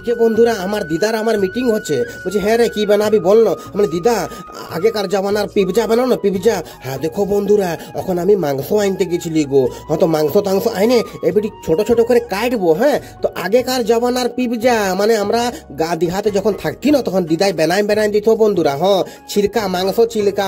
যে বন্ধুরা আমার দিদার আমার মিটিং হচ্ছে, বলছি হ্যাঁ রে কি বানাবি বল না। মানে দিদা আগেকার জামানার পিৎজা বানাও না পিৎজা। হ্যাঁ দেখো বন্ধুরা এখন আমি মাংস আনতে গেছিলি গো। হ্যাঁ তো মাংস টাংস আইনে এবারে ছোট ছোট করে কাটবো। হ্যাঁ তো আগেকার জামানার পিৎজা মানে আমরা দিহাতে যখন থাকতি না তখন দিদাই বেনাই দিত বন্ধুরা। হ্যাঁ ছিলকা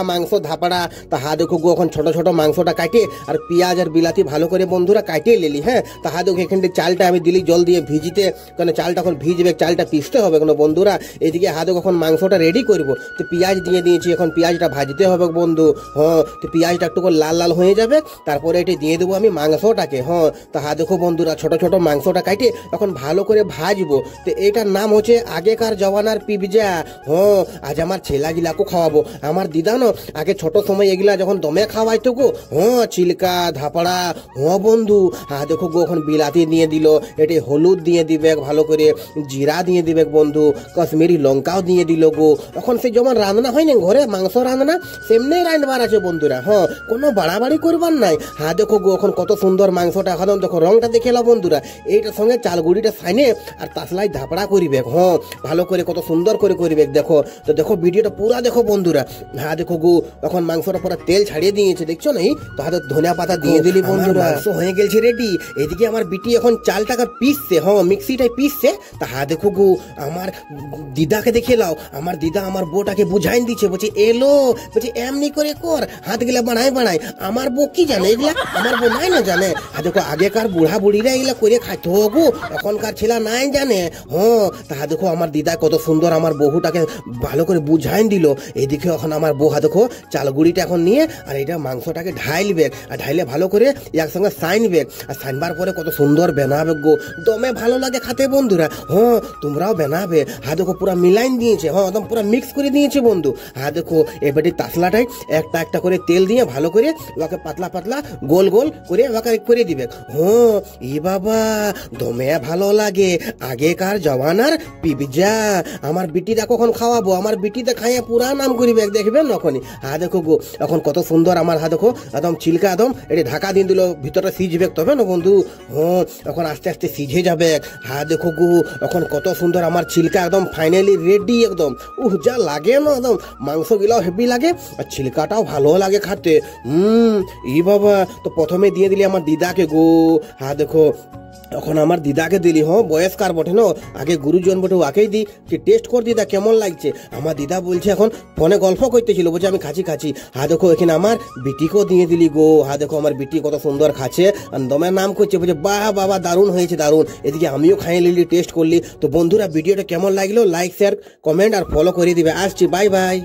মাংস ধাপড়া। তা হা দেখো গো এখন ছোট ছোট মাংসটা কাটে আর পেঁয়াজ আর বিলাতি ভালো করে বন্ধুরা কাটিয়ে নিলি। হ্যাঁ তা হা দেখো এখান থেকে চালটা আমি দিলি জল দিয়ে ভিজিতে, কারণ চালটা এখন ভিজবে, চালটা পিসতে হবে কোনো বন্ধুরা। এদিকে হাতে এখন মাংসটা রেডি করব। তো পেঁয়াজ দিয়ে দিয়েছি, এখন পেঁয়াজটা ভাজতে হবে বন্ধু। হ্যাঁ তো পেঁয়াজটা একটু লাল লাল হয়ে যাবে, তারপরে এটি দিয়ে দেবো আমি মাংসটাকে। হ্যাঁ তা হা দেখো বন্ধুরা ছোট ছোট মাংসটা কাটে এখন ভালো করে ভাজবো। তো এটার নাম হচ্ছে আগেকার জমানার পিৎজা। হ্যাঁ আজ আমার ছেলাগিলাকেও খাওয়াবো। আমার দিদা না আগে ছোট সময় এগুলা যখন দমে খাওয়াইতো গো। হ্যাঁ চিলকা ধাপড়া। হ্যাঁ বন্ধু হ্যাঁ দেখো গো এখন বিলাতি দিয়ে দিল, এটি হলুদ দিয়ে দিবে ভালো করে, জিরা দিয়ে দিবে বন্ধু, কাশ্মীরি লঙ্কাও দিয়ে দিল গো। এখন সে যেমন রান্না হয় না ঘরে মাংস রান্না সেমনি রান্নাবার আছে বন্ধুরা। হ্যাঁ কোনো বাড়াবাড়ি করবার নাই। হ্যাঁ দেখো গো এখন কত সুন্দর মাংসটা, এখন দেখো রংটা দেখে এলো বন্ধুরা। এইটার সঙ্গে চালগুড়িটা সাইনে আর তাসলাই ধাপড়া করিবে। হ্যাঁ ভালো করে কত সুন্দর করে করিবে দেখো। তো দেখো ভিডিওটা পুরা দেখো বন্ধুরা। হ্যাঁ দেখো গো এখন মাংসটা পুরো তেল ছাড়িয়ে দিয়েছে দেখছো না, তো হাতে ধনিয়া পাতা দিয়ে দিলি বন্ধুরা। মাংস হয়ে গেছে রেডি। এদিকে আমার বিটি এখন চালটাকে পিসছে, হ্যাঁ মিক্সিটাই পিসছে। তা হ্যাঁ দেখো গো আমার দিদাকে দেখে লাও, আমার দিদা আমার বউটাকে বুঝাইন দিচ্ছে, বলছে এলো, বলছে এমনি করে কর, হাত গেলা বানাই। আমার বউ কি জানে এগুলা, আমার বউ নাই না জানে। হ্যাঁ দেখো আগেকার বুড়া বুড়িরা এগুলা করে খাইতো গো, এখনকার ছেলা নাই জানে। হ্যাঁ তা দেখো আমার দিদা কত সুন্দর আমার বহুটাকে ভালো করে বুঝাইন দিল। এদিকে এখন আমার বউ দেখো চালগুড়িটা এখন নিয়ে আর এটা মাংসটাকে ঢাইলবে, আর ঢাইলে ভালো করে একসঙ্গে সাইনবে, আর সাইনবার পরে কত সুন্দর বানাবে গো, দমে ভালো লাগে খাতে বন্ধুরা। হ্যাঁ তোমরাও বানাবে। হ্যাঁ দেখো পুরা মিলাইন দিয়েছে, হ্যাঁ একদম পুরা মিক্স করে দিয়েছে বন্ধু। হ্যাঁ দেখো এবারে তাসলাটাই একটা একটা করে তেল দিয়ে ভালো করে ওকে পাতলা পাতলা গোল গোল করে ওকে করে দিবে। হ্যাঁ ই বাবা দমে ভালো লাগে আগেকার জমানার পিৎজা। আমার বিটিটা কখন খাওয়াবো, আমার বিটিতে খাইয়ে পুরা নাম করিবে দেখবেন নখনই। হ্যাঁ দেখো গো এখন কত সুন্দর আমার, হ্যাঁ দেখো একদম চিলকা একদম এটি ঢাকা দিয়ে দিল, ভিতরটা সিজবে তবে না বন্ধু। হ্যাঁ এখন আস্তে আস্তে সিঝে যাবে। হ্যাঁ দেখো গো এখন কত সুন্দর আমার চিলকা একদম ফাইনালি রেডি একদম। যা লাগে না একদম মাংস গিলাও হেভি লাগে আর চিলকাটাও ভালো লাগে খাতে। ই বাবা তো প্রথমে দিয়ে দিলি আমার দিদাকে গো। হ্যাঁ দেখো এখন আমার দিদাকে দিলি, হ্যাঁ বয়স্কার বটে না, আগে গুরুজন বটে ওকেই দি যে টেস্ট কর দিদা কেমন লাগছে। আমার দিদা বলছে এখন ফোনে গল্প করতেছিল, বলছে আমি খাচ্ছি। হ্যাঁ দেখো এখানে আমার বিটিকেও দিয়ে দিলি গো। হ্যাঁ দেখো আমার বিটি কত সুন্দর খাচ্ছে, দমের নাম করছে, বলছে বাহ বাবা দারুণ হয়েছে দারুণ। এদিকে আমিও খাইয়ে নিলি, টেস্ট করলি। তো বন্ধুরা ভিডিওটা কেমন লাগলো লাইক শেয়ার কমেন্ট আর ফলো করে দিবে। আসছি, বাই বাই।